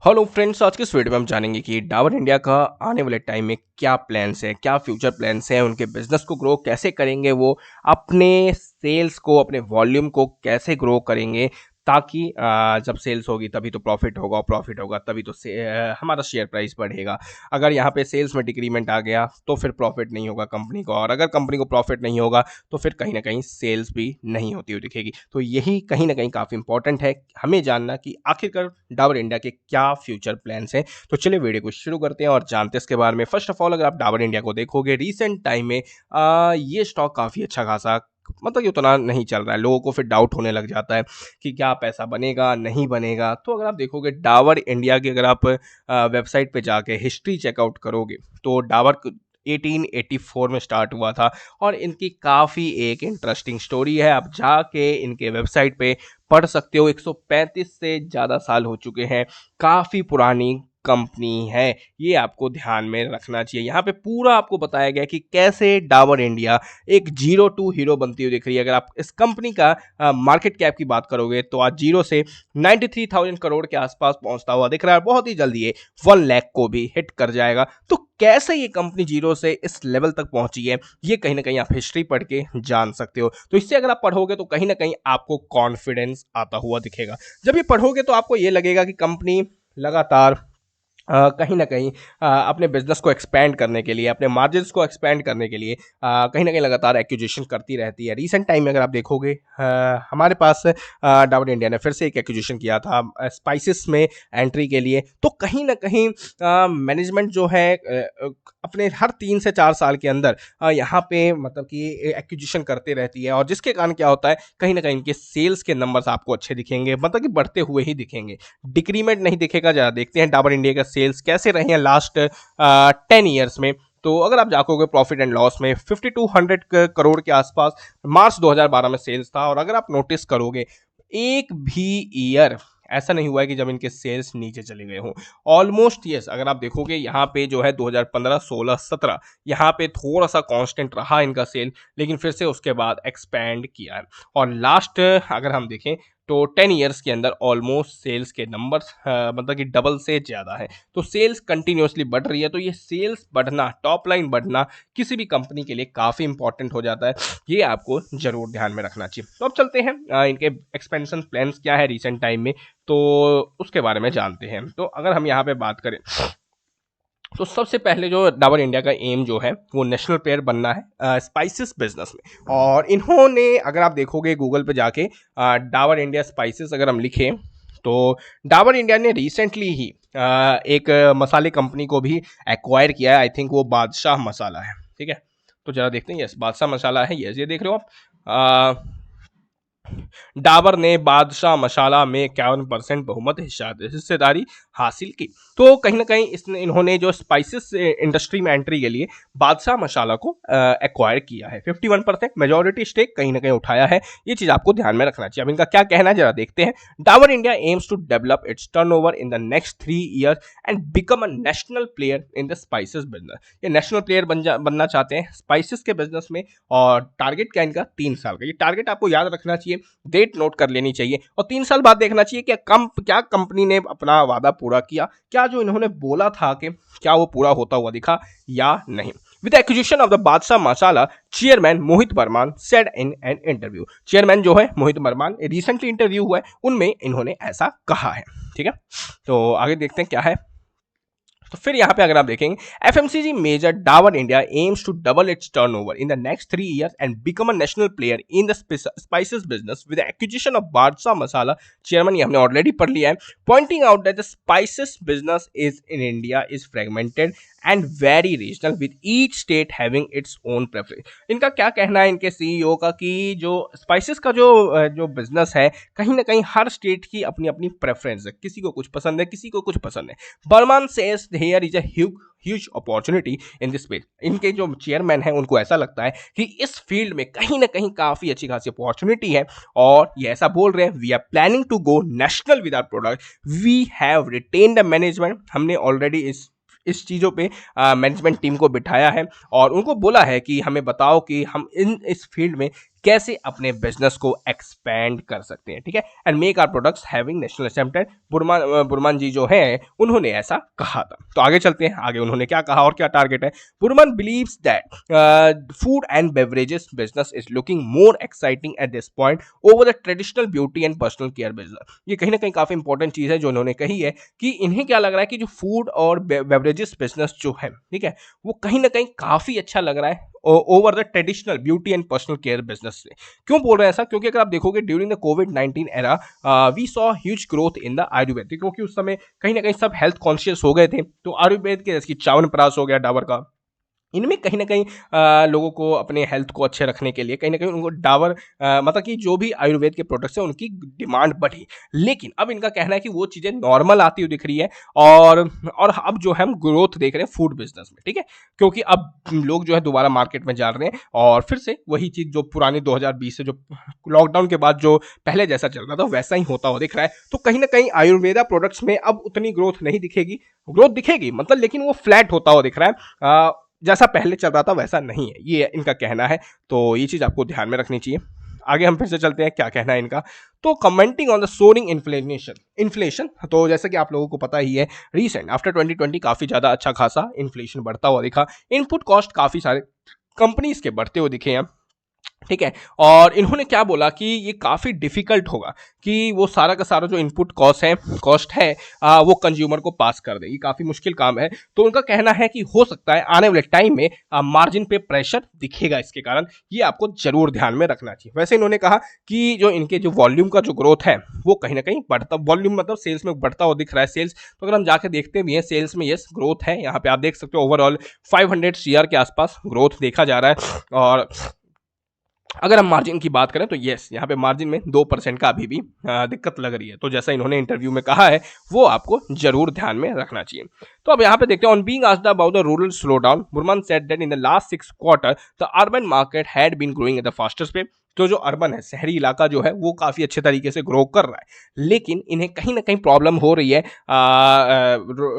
Hello friends, आज के इस वीडियो में हम जानेंगे कि डाबर इंडिया का आने वाले टाइम में क्या प्लान्स हैं, क्या फ्यूचर प्लान्स हैं, उनके बिजनेस को ग्रो कैसे करेंगे, वो अपने सेल्स को, अपने वॉल्यूम को कैसे ग्रो करेंगे ताकि जब सेल्स होगी तभी तो प्रॉफिट होगा और प्रॉफिट होगा तभी तो हमारा शेयर प्राइस बढ़ेगा। अगर यहाँ पे सेल्स में डिक्रीमेंट आ गया तो फिर प्रॉफिट नहीं होगा कंपनी को, और अगर कंपनी को प्रॉफिट नहीं होगा तो फिर कहीं ना कहीं सेल्स भी नहीं होती हुई दिखेगी। तो यही कहीं ना कहीं काफ़ी इंपॉर्टेंट है हमें जानना कि आखिरकार डाबर इंडिया के क्या फ्यूचर प्लान्स हैं। तो चलिए वीडियो को शुरू करते हैं और जानते हैं इसके बारे में। फर्स्ट ऑफ ऑल, अगर आप डाबर इंडिया को देखोगे रिसेंट टाइम में ये स्टॉक काफ़ी अच्छा खासा, मतलब कि उतना नहीं चल रहा है। लोगों को फिर डाउट होने लग जाता है कि क्या पैसा बनेगा नहीं बनेगा। तो अगर आप देखोगे डाबर इंडिया की, अगर आप वेबसाइट पे जाके हिस्ट्री चेकआउट करोगे तो डाबर 1884 में स्टार्ट हुआ था और इनकी काफ़ी एक इंटरेस्टिंग स्टोरी है। आप जाके इनके वेबसाइट पे पढ़ सकते हो। 135 से ज़्यादा साल हो चुके हैं, काफ़ी पुरानी कंपनी है, ये आपको ध्यान में रखना चाहिए। यहाँ पे पूरा आपको बताया गया कि कैसे डाबर इंडिया एक जीरो टू हीरो बनती हुई दिख रही है। अगर आप इस कंपनी का मार्केट कैप की बात करोगे तो आज जीरो से 93,000 करोड़ के आसपास पहुंचता हुआ दिख रहा है। बहुत ही जल्दी ये 1 लाख को भी हिट कर जाएगा। तो कैसे ये कंपनी जीरो से इस लेवल तक पहुंची है, ये कहीं ना कहीं आप हिस्ट्री पढ़ के जान सकते हो। तो इससे अगर आप पढ़ोगे तो कहीं ना कहीं आपको कॉन्फिडेंस आता हुआ दिखेगा। जब ये पढ़ोगे तो आपको ये लगेगा कि कंपनी लगातार कहीं ना कहीं अपने बिजनेस को एक्सपेंड करने के लिए, अपने मार्जिन्स को एक्सपेंड करने के लिए कहीं ना कहीं लगातार एक्विजिशन करती रहती है। रिसेंट टाइम में अगर आप देखोगे हमारे पास डाबर इंडिया ने फिर से एक एक्विजिशन किया था स्पाइसेस में एंट्री के लिए। तो कहीं ना कहीं मैनेजमेंट जो है अपने हर 3 से 4 साल के अंदर यहाँ पे मतलब कि एक्विजिशन करते रहती है, और जिसके कारण क्या होता है, कहीं ना कहीं इनके सेल्स के नंबर्स आपको अच्छे दिखेंगे, मतलब कि बढ़ते हुए ही दिखेंगे, डिक्रीमेंट नहीं दिखेगा। जरा देखते हैं डाबर इंडिया का सेल्स कैसे रहे हैं लास्ट 10 ईयर्स में। तो अगर आप जाकोगे प्रॉफिट एंड लॉस में 5200 करोड़ के आसपास मार्च 2012 में सेल्स था। और अगर आप नोटिस करोगे एक भी ईयर ऐसा नहीं हुआ है कि जब इनके सेल्स नीचे चले गए हों। ऑलमोस्ट यस, अगर आप देखोगे यहाँ पे जो है 2015, 16, 17 यहाँ पे थोड़ा सा कांस्टेंट रहा इनका सेल, लेकिन फिर से उसके बाद एक्सपैंड किया है। और लास्ट अगर हम देखें तो 10 ईयर्स के अंदर ऑलमोस्ट सेल्स के नंबर्स मतलब कि डबल से ज़्यादा है। तो सेल्स कंटिन्यूसली बढ़ रही है। तो ये सेल्स बढ़ना, टॉप लाइन बढ़ना किसी भी कंपनी के लिए काफ़ी इंपॉर्टेंट हो जाता है, ये आपको जरूर ध्यान में रखना चाहिए। तो अब चलते हैं इनके एक्सपेंशन प्लान्स क्या है रिसेंट टाइम में, तो उसके बारे में जानते हैं। तो अगर हम यहाँ पे बात करें तो सबसे पहले जो डाबर इंडिया का एम जो है वो नेशनल प्लेयर बनना है स्पाइसेस बिजनेस में। और इन्होंने, अगर आप देखोगे गूगल पे जाके डाबर इंडिया स्पाइसेस अगर हम लिखें तो डाबर इंडिया ने रिसेंटली ही एक मसाले कंपनी को भी एक्वायर किया है। आई थिंक वो बादशाह मसाला है, ठीक है। तो जरा देखते हैं। यस, बादशाह मसाला है। यस, ये देख रहे हो आप। डाबर ने बादशाह मसाला में 51% बहुमत हिस्सेदारी हासिल की। तो कहीं ना कहीं इसने इन्होंने जो स्पाइसेस इंडस्ट्री में एंट्री के लिए बादशाह मसाला को एक्वायर किया है। 51% मेजोरिटी स्टेक कहीं ना कहीं उठाया है। ये चीज आपको ध्यान में रखना चाहिए। अब इनका क्या कहना है जरा देखते हैं। Dabur India aims to develop its turnover in the next 3 years and become a national player in the spices business. ये नेशनल प्लेयर बनना चाहते हैं स्पाइसेस के बिजनेस में। और टारगेट क्या इनका 3 साल का, ये टारगेट आपको याद रखना चाहिए, डेट नोट कर लेनी चाहिए। और 3 साल बाद देखना चाहिए कि क्या कंपनी ने अपना वादा पूरा किया, क्या जो इन्होंने बोला था कि क्या वो पूरा होता हुआ दिखा या नहीं। With acquisition of the Badshah Masala, chairman Mohit Verma said in an interview. Chairman जो है मोहित वर्मा, रिसेंटली इंटरव्यू हुआ है, उनमें इन्होंने ऐसा कहा है, ठीक है। तो आगे देखते हैं क्या है। तो फिर यहाँ पे अगर आप देखेंगे FMCG major Dabur India aims to double its turnover in the next 3 years and become a national player in the spices business with acquisition of Badshah Masala. Chairman, ये हमने ऑलरेडी पढ़ लिया है। Pointing out that the spices business is in India is fragmented and very regional with each state having its own preference. इनका क्या कहना है इनके सीईओ का कि जो स्पाइसेस का जो बिजनेस है, कहीं ना कहीं हर स्टेट की अपनी अपनी प्रेफरेंस है, किसी को कुछ पसंद है, किसी को कुछ पसंद है। Burman says here is a huge opportunity in this space. इनके जो चेयरमैन है उनको ऐसा लगता है कि इस फील्ड में कहीं ना कहीं काफी अच्छी खासी अपॉर्चुनिटी है। और ये ऐसा बोल रहे हैं, we are planning to go national with our product, we have retain the management. हमने ऑलरेडी इस चीज़ों पे मैनेजमेंट टीम को बिठाया है और उनको बोला है कि हमें बताओ कि हम इस फील्ड में कैसे अपने बिजनेस को एक्सपेंड कर सकते हैं, ठीक है, and make our products having national accepted. Burman ji जो है उन्होंने ऐसा कहा था। तो आगे चलते हैं, आगे उन्होंने क्या कहा और क्या टारगेट है। Burman believes that food and beverages business is looking more exciting at this point over the traditional beauty and personal care business. ये कहीं ना कहीं काफी इंपॉर्टेंट चीज है जो उन्होंने कही है कि इन्हें क्या लग रहा है कि जो फूड और बेवरेजेस बिजनेस जो है, ठीक है, वो कहीं ना कहीं काफी अच्छा लग रहा है over the traditional beauty and personal care business से। क्यों बोल रहे हैं ऐसा? क्योंकि अगर आप देखोगे ड्यूरिंग द कोविड-19 era we saw huge growth in the Ayurveda, क्योंकि उस समय कहीं ना कहीं सब हेल्थ कॉन्शियस हो गए थे। तो आयुर्वेद के जैसे कि च्यवनप्राश हो गया डाबर का, इनमें कहीं न कहीं लोगों को अपने हेल्थ को अच्छे रखने के लिए कहीं न कहीं उनको डाबर मतलब कि जो भी आयुर्वेद के प्रोडक्ट्स हैं उनकी डिमांड बढ़ी। लेकिन अब इनका कहना है कि वो चीज़ें नॉर्मल आती हुई दिख रही है और अब जो है हम ग्रोथ देख रहे हैं फूड बिज़नेस में, ठीक है? क्योंकि अब लोग जो है दोबारा मार्केट में जा रहे हैं और फिर से वही चीज़ जो पुराने 2020 से जो लॉकडाउन के बाद जो पहले जैसा चल रहा था वैसा ही होता हुआ दिख रहा है। तो कहीं न कहीं आयुर्वेदा प्रोडक्ट्स में अब उतनी ग्रोथ नहीं दिखेगी, ग्रोथ दिखेगी मतलब, लेकिन वो फ्लैट होता हुआ दिख रहा है। जैसा पहले चल रहा था वैसा नहीं है, ये इनका कहना है। तो ये चीज़ आपको ध्यान में रखनी चाहिए। आगे हम फिर से चलते हैं, क्या कहना है इनका। तो commenting on the soaring inflation, तो जैसे कि आप लोगों को पता ही है, रीसेंट आफ्टर 2020 काफ़ी ज़्यादा अच्छा खासा इन्फ्लेशन बढ़ता हुआ दिखा। इनपुट कॉस्ट काफ़ी सारे कंपनीज के बढ़ते हुए दिखे हैं, ठीक है। और इन्होंने क्या बोला कि ये काफ़ी डिफिकल्ट होगा कि वो सारा का सारा जो इनपुट कॉस्ट है वो कंज्यूमर को पास कर दे। ये काफ़ी मुश्किल काम है। तो उनका कहना है कि हो सकता है आने वाले टाइम में मार्जिन पे प्रेशर दिखेगा इसके कारण। ये आपको जरूर ध्यान में रखना चाहिए। वैसे इन्होंने कहा कि जो इनके जो वॉल्यूम का जो ग्रोथ है वो कहीं ना कहीं बढ़ता, वॉल्यूम मतलब सेल्स में बढ़ता हुआ दिख रहा है सेल्स। तो अगर हम जाके देखते भी हैं सेल्स में, यस ग्रोथ है। यहाँ पे आप देख सकते हो ओवरऑल 500 CR के आसपास ग्रोथ देखा जा रहा है। और अगर हम मार्जिन की बात करें तो यस, यहाँ पे मार्जिन में 2% का अभी भी दिक्कत लग रही है। तो जैसा इन्होंने इंटरव्यू में कहा है वो आपको जरूर ध्यान में रखना चाहिए। तो अब यहाँ पे देखते हैं, on being asked about the rural slow down, Burman said that in the last 6 quarter the urban market had been growing at the fastest pace. तो जो अर्बन है, शहरी इलाका जो है वो काफ़ी अच्छे तरीके से ग्रो कर रहा है, लेकिन इन्हें कहीं ना कहीं प्रॉब्लम हो रही है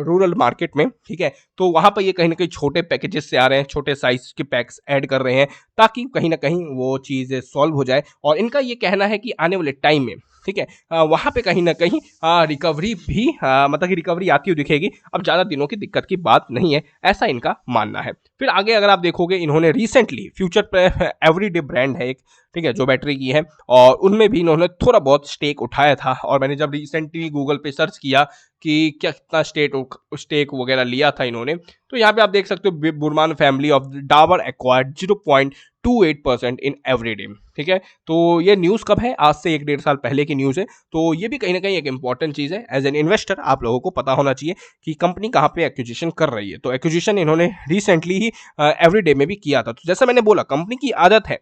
रूरल मार्केट में, ठीक है। तो वहाँ पर ये कहीं ना कहीं छोटे पैकेजेस से आ रहे हैं, छोटे साइज के पैक्स ऐड कर रहे हैं ताकि कहीं ना कहीं वो चीज़ सॉल्व हो जाए। और इनका ये कहना है कि आने वाले टाइम में, ठीक है, वहाँ पे कहीं ना कहीं रिकवरी भी मतलब कि रिकवरी आती हुई दिखेगी। अब ज़्यादा दिनों की दिक्कत की बात नहीं है, ऐसा इनका मानना है। फिर आगे अगर आप देखोगे, इन्होंने रिसेंटली फ्यूचर पे एवरीडे ब्रांड है एक, ठीक है, जो बैटरी की है, और उनमें भी इन्होंने थोड़ा बहुत स्टेक उठाया था। और मैंने जब रिसेंटली गूगल पे सर्च किया कि क्या कितना स्टेक वगैरह लिया था इन्होंने, तो यहाँ पे आप देख सकते हो Burman family of Dabur acquired 0.28% in everyday, ठीक है। तो ये न्यूज़ कब है? आज से 1-1.5 साल पहले की न्यूज़ है। तो ये भी कहीं ना कहीं एक इंपॉर्टेंट चीज़ है। एज एन इन्वेस्टर आप लोगों को पता होना चाहिए कि कंपनी कहाँ पे एक्विजिशन कर रही है। तो एक्विजिशन इन्होंने रिसेंटली ही एवरीडे में भी किया था। तो जैसा मैंने बोला, कंपनी की आदत है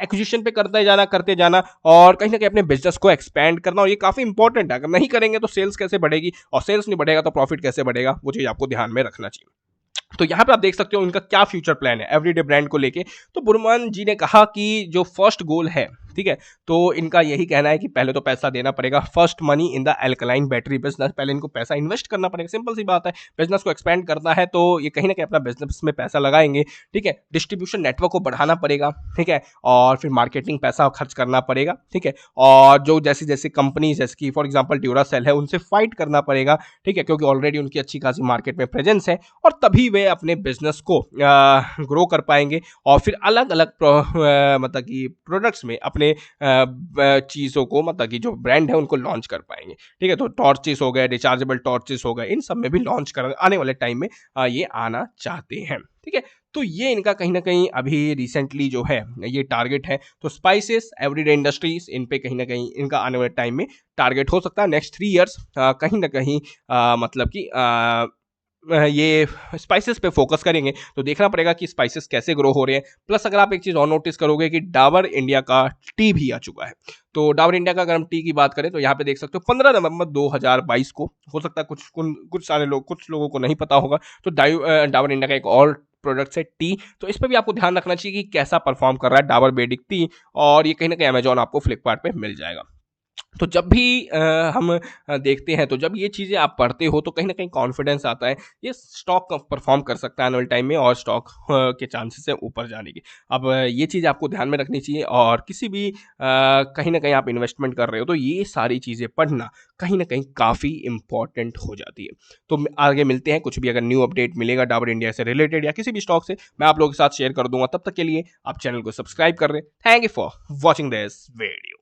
एक्विजिशन पे करते जाना और कहीं ना कहीं अपने बिजनेस को एक्सपैंड करना, और ये काफ़ी इंपॉर्टेंट है। अगर नहीं करेंगे तो सेल्स कैसे बढ़ेगी, और सेल्स नहीं बढ़ेगा तो प्रॉफिट कैसे बढ़ेगा, वो चीज़ आपको ध्यान में रखना चाहिए। तो यहाँ पे आप देख सकते हो इनका क्या फ्यूचर प्लान है एवरीडे ब्रांड को लेके। तो बुरमान जी ने कहा कि जो फर्स्ट गोल है, ठीक है, तो इनका यही कहना है कि पहले तो पैसा देना पड़ेगा, first money in the alkaline battery business. पहले इनको पैसा इन्वेस्ट करना पड़ेगा, सिंपल सी बात है। बिजनेस को एक्सपेंड करना है तो ये कहीं ना कहीं अपना बिजनेस में पैसा लगाएंगे, ठीक है। डिस्ट्रीब्यूशन नेटवर्क को बढ़ाना पड़ेगा, ठीक है, और फिर मार्केटिंग पैसा खर्च करना पड़ेगा, ठीक है। और जो जैसी जैसी कंपनी जैसे कि फॉर एग्जाम्पल ड्यूरासेल है, उनसे फाइट करना पड़ेगा, ठीक है, क्योंकि ऑलरेडी उनकी अच्छी खासी मार्केट में प्रेजेंस है, और तभी वे अपने बिजनेस को ग्रो कर पाएंगे। और फिर अलग अलग मतलब कि प्रोडक्ट्स में अपने चीज़ों को, मतलब कि जो ब्रांड है उनको लॉन्च कर पाएंगे, ठीक है। तो टॉर्चेस हो गए, रिचार्जेबल टॉर्चेस हो गए, इन सब में भी लॉन्च कर आने वाले टाइम में ये आना चाहते हैं, ठीक है। तो ये इनका कहीं ना कहीं अभी रिसेंटली जो है ये टारगेट है। तो स्पाइसेस, एवरीडे इंडस्ट्रीज, इन पे कहीं ना कहीं इनका आने वाले टाइम में टारगेट हो सकता है। नेक्स्ट 3 ईयर्स कहीं ना कहीं मतलब कि ये स्पाइसेस पे फोकस करेंगे। तो देखना पड़ेगा कि स्पाइसेस कैसे ग्रो हो रहे हैं। प्लस अगर आप एक चीज़ और नोटिस करोगे कि डाबर इंडिया का टी भी आ चुका है। तो डाबर इंडिया का अगर हम टी की बात करें तो यहाँ पे देख सकते हो 15 नवंबर 2022 को, हो सकता है कुछ लोगों को नहीं पता होगा, तो डाबर इंडिया का एक और प्रोडक्ट्स है टी। तो इस पर भी आपको ध्यान रखना चाहिए कि कैसा परफॉर्म कर रहा है डाबर बेडिक टी, और ये कहीं ना कहीं अमेजॉन आपको फ्लिपकार्ट पे मिल जाएगा। तो जब भी हम देखते हैं, तो जब ये चीज़ें आप पढ़ते हो तो कहीं न कहीं कॉन्फिडेंस आता है, ये स्टॉक परफ़ॉर्म कर सकता है आने वाले टाइम में और स्टॉक के चांसेस हैं ऊपर जाने के। अब ये चीज़ आपको ध्यान में रखनी चाहिए और किसी भी कहीं न कहीं आप इन्वेस्टमेंट कर रहे हो तो ये सारी चीज़ें पढ़ना कहीं न कहीं काफ़ी इम्पोर्टेंट हो जाती है। तो आगे मिलते हैं, कुछ भी अगर न्यू अपडेट मिलेगा डाबर इंडिया से रिलेटेड या किसी भी स्टॉक से, मैं आप लोगों के साथ शेयर कर दूँगा। तब तक के लिए आप चैनल को सब्सक्राइब कर लें। Thank you for watching this video.